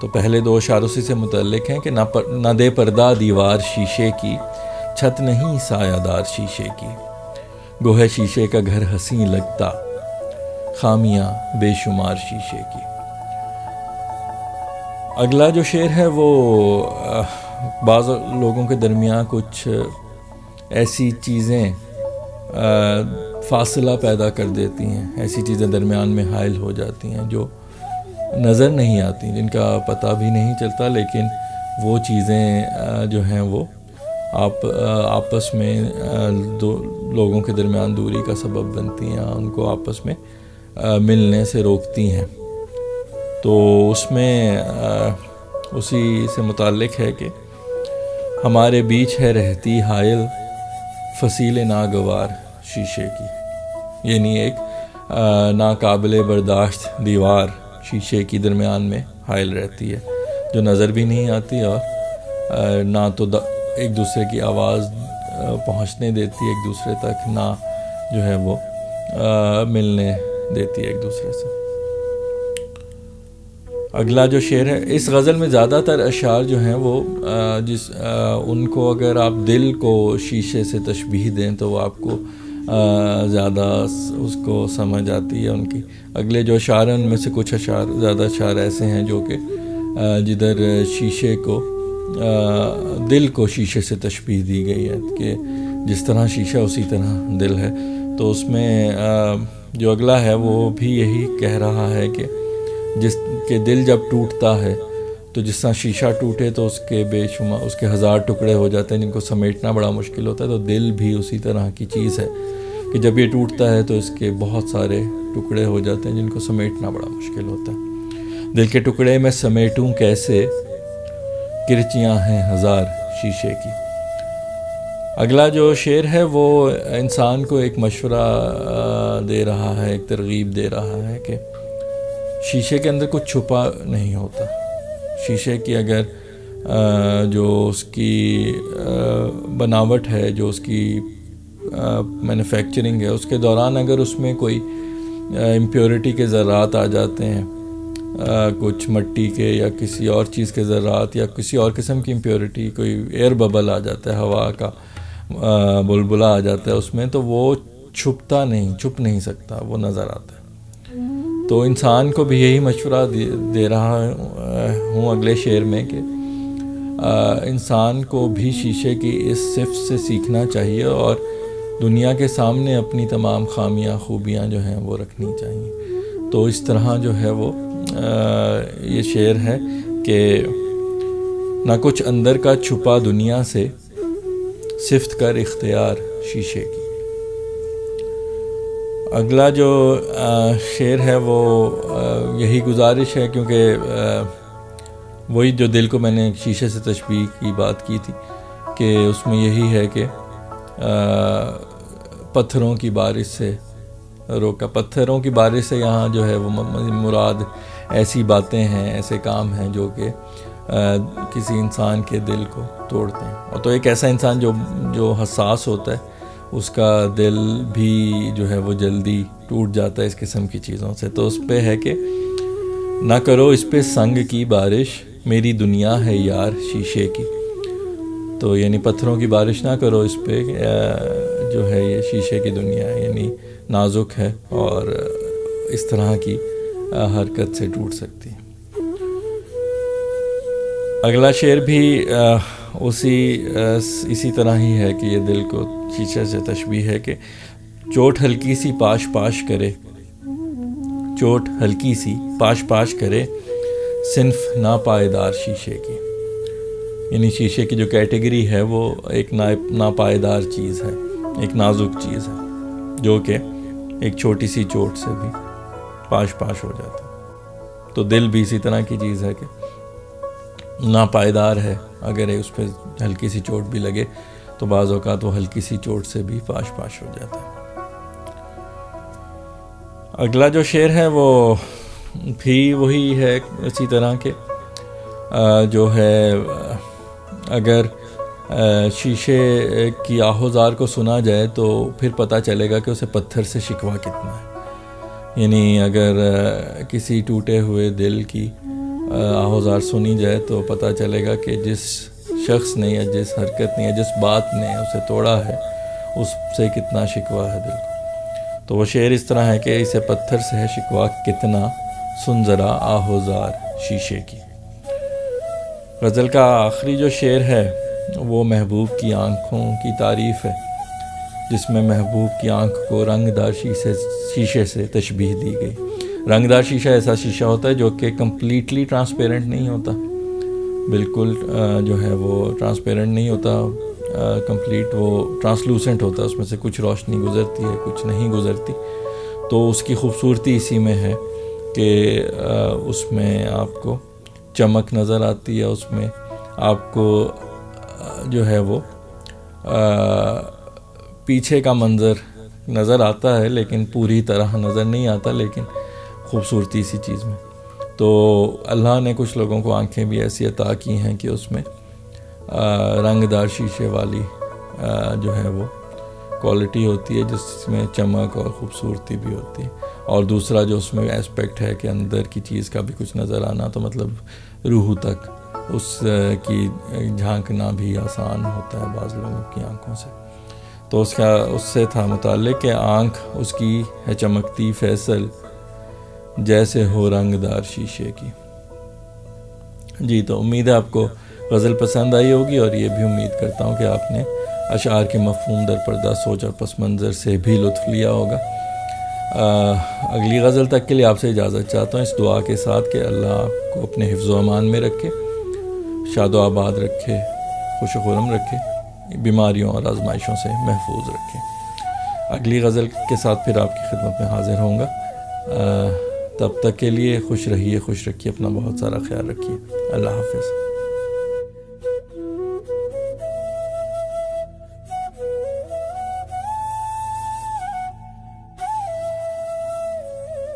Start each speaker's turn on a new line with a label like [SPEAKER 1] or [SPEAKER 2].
[SPEAKER 1] تو پہلے 2 اشعار اسی سے متعلق ہیں کہ نہ دے پردہ دیوار شیشے کی، چھت نہیں سایہ دار شیشے کی، گوہے شیشے کا گھر حسین لگتا، خامیاں بے شمار شیشے کی۔ اگلا جو شعر ہے وہ بعض لوگوں کے درمیان کچھ ایسی چیزیں فاصلہ پیدا کر دیتی ہیں، ایسی چیزیں درمیان میں حائل ہو جاتی ہیں جو نظر نہیں آتی، جن کا پتہ بھی نہیں چلتا، لیکن وہ چیزیں جو ہیں وہ آپس میں دو لوگوں کے درمیان دوری کا سبب بنتی ہیں، ان کو آپس میں ملنے سے روکتی ہیں۔ تو اس میں اسی سے متعلق ہے کہ ہمارے بیچ ہے رہتی حائل فصیل ناگوار شیشے کی، یعنی ایک ناقابل برداشت دیوار شیشے کی درمیان میں حائل رہتی ہے، جو نظر بھی نہیں آتی اور نہ تو ایک دوسرے کی آواز پہنچنے دیتی ایک دوسرے تک، نہ جو ہے وہ ملنے دیتی ہے ایک دوسرے سے۔ اگلا جو شعر ہے، اس غزل میں زیادہ تر اشعار جو ہیں وہ ان کو اگر آپ دل کو شیشے سے تشبیہ دیں تو وہ آپ کو زیادہ اس کو سمجھ آتی ہے ان کی۔ اگلے جو اشعار ہیں ان میں سے کچھ زیادہ اشعار ایسے ہیں جو کہ جدھر شیشے کو دل کو شیشے سے تشبیہ دی گئی ہے کہ جس طرح شیشہ اسی طرح دل ہے۔ تو اس میں جو اگلا ہے وہ بھی یہی کہہ رہا ہے کہ جس کے دل جب ٹوٹتا ہے تو جس طرح شیشہ ٹوٹے تو اس کے بے شمار اس کے 1000 ٹکڑے ہو جاتے ہیں جن کو سمیٹنا بڑا مشکل ہوتا ہے، تو دل بھی اسی طرح کی چیز ہے کہ جب یہ ٹوٹتا ہے تو اس کے بہت سارے ٹکڑے ہو جاتے ہیں جن کو سمیٹنا بڑا مشکل ہوتا ہے۔ دل کے ٹکڑے میں سمیٹوں کیسے، کرچیاں ہیں 1000 شیشے کی۔ اگلا جو شعر ہے وہ انسان کو ایک مشورہ دے رہا ہے، ایک ترغیب دے رہا ہے کہ شیشے کے اندر کچھ چھپا نہیں ہوتا۔ شیشے کی اگر جو اس کی بناوٹ ہے، جو اس کی مینوفیکچرنگ ہے، اس کے دوران اگر اس میں کوئی امپیورٹی کے ذرات آ جاتے ہیں، کچھ مٹی کے یا کسی اور چیز کے ذرات یا کسی اور قسم کی امپیورٹی، کوئی ایئر ببل آ جاتا ہے، ہوا کا بلبلا آ جاتا ہے اس میں، تو وہ چھپ نہیں سکتا، وہ نظر آتا ہے۔ تو انسان کو بھی یہی مشورہ دے رہا ہوں اگلے شعر میں کہ انسان کو بھی شیشے کی اس صفت سے سیکھنا چاہیے اور دنیا کے سامنے اپنی تمام خامیاں خوبیاں جو ہیں وہ رکھنی چاہیے۔ تو اس طرح جو ہے وہ یہ شعر ہے کہ نہ کچھ اندر کا چھپا دنیا سے، صفت کر اختیار شیشے کی۔ اگلا جو شعر ہے وہ یہی گزارش ہے، کیونکہ وہی جو دل کو میں نے شیشے سے تشبیہ کی بات کی تھی کہ اس میں یہی ہے کہ پتھروں کی بارش سے روکا۔ پتھروں کی بارش سے یہاں جو ہے وہ مراد ایسی باتیں ہیں، ایسے کام ہیں جو کہ کسی انسان کے دل کو توڑتے ہیں۔ اور تو ایک ایسا انسان جو حساس ہوتا ہے، اس کا دل بھی جو ہے وہ جلدی ٹوٹ جاتا ہے اس قسم کی چیزوں سے۔ تو اس پہ ہے کہ نہ کرو اس پہ سنگ کی بارش، میری دنیا ہے یار شیشے کی۔ تو یعنی پتھروں کی بارش نہ کرو اس پہ، جو ہے یہ شیشے کی دنیا ہے، یعنی نازک ہے اور اس طرح کی حرکت سے ٹوٹ سکتی ہے۔ اگلا شعر بھی اسی طرح ہی ہے کہ یہ دل کو شیشے سے تشبیہ ہے کہ چوٹ ہلکی سی پاش پاش کرے، چوٹ ہلکی سی پاش پاش کرے، صنف ناپائیدار شیشے کی۔ یعنی شیشے کی جو کیٹیگری ہے وہ ایک ناپائیدار چیز ہے، ایک نازک چیز ہے جو کہ ایک چھوٹی سی چوٹ سے بھی پاش پاش ہو جاتا ہے۔ تو دل بھی اسی طرح کی چیز ہے کہ ناپائیدار ہے، اگر اس پہ ہلکی سی چوٹ بھی لگے تو بعض اوقات وہ ہلکی سی چوٹ سے بھی پاش پاش ہو جاتا ہے۔ اگلا جو شعر ہے وہ بھی وہی ہے اسی طرح کے جو ہے اگر شیشے کی آہوزار کو سنا جائے تو پھر پتہ چلے گا کہ اسے پتھر سے شکوہ کتنا ہے۔ یعنی اگر کسی ٹوٹے ہوئے دل کی آہوزار سنی جائے تو پتہ چلے گا کہ جس شخص نے یا جس حرکت نے یا جس بات نے اسے توڑا ہے اس سے کتنا شکوہ ہے دل کو۔ تو وہ شعر اس طرح ہے کہ اسے پتھر سے ہے شکوہ کتنا، سن ذرا آہوزار شیشے کی۔ غزل کا آخری جو شعر ہے وہ محبوب کی آنکھوں کی تعریف ہے، جس میں محبوب کی آنکھ کو رنگ دار شیشے سے تشبیہ دی گئی۔ رنگ دار شیشہ ایسا شیشہ ہوتا ہے جو کہ کمپلیٹلی ٹرانسپیرنٹ نہیں ہوتا، بالکل جو ہے وہ ٹرانسپیرنٹ نہیں ہوتا، کمپلیٹ وہ ٹرانسلوسنٹ ہوتا ہے، اس میں سے کچھ روشنی گزرتی ہے کچھ نہیں گزرتی۔ تو اس کی خوبصورتی اسی میں ہے کہ اس میں آپ کو چمک نظر آتی ہے، اس میں آپ کو جو ہے وہ پیچھے کا منظر نظر آتا ہے لیکن پوری طرح نظر نہیں آتا، لیکن خوبصورتی اسی چیز میں۔ تو اللہ نے کچھ لوگوں کو آنکھیں بھی ایسی عطا کی ہیں کہ اس میں رنگ دار شیشے والی جو ہے وہ کوالٹی ہوتی ہے، جس میں چمک اور خوبصورتی بھی ہوتی ہے۔ اور دوسرا جو اس میں ایسپیکٹ ہے کہ اندر کی چیز کا بھی کچھ نظر آنا، تو مطلب روح تک اس کی جھانکنا بھی آسان ہوتا ہے بعض لوگوں کی آنکھوں سے۔ تو اس سے تھا متعلق کہ آنکھ اس کی ہے چمکتی فیصل جیسے ہو رنگ دار شیشے کی۔ جی تو امید ہے آپ کو غزل پسند آئی ہوگی، اور یہ بھی امید کرتا ہوں کہ آپ نے اشعار کے مفہوم در پردہ سوچ اور پس منظر سے بھی لطف لیا ہوگا۔ اگلی غزل تک کے لیے آپ سے اجازت چاہتا ہوں اس دعا کے ساتھ کہ اللہ آپ کو اپنے حفظ و امان میں رکھے، شاد و آباد رکھے، خوش و خرم رکھے، بیماریوں اور آزمائشوں سے محفوظ رکھے۔ اگلی غزل کے ساتھ پھر آپ کی خدمت میں حاضر ہوں گا۔ تب تک کے لیے خوش رہیے، خوش رکھیے، اپنا بہت سارا خیال رکھیے۔ اللہ حافظ۔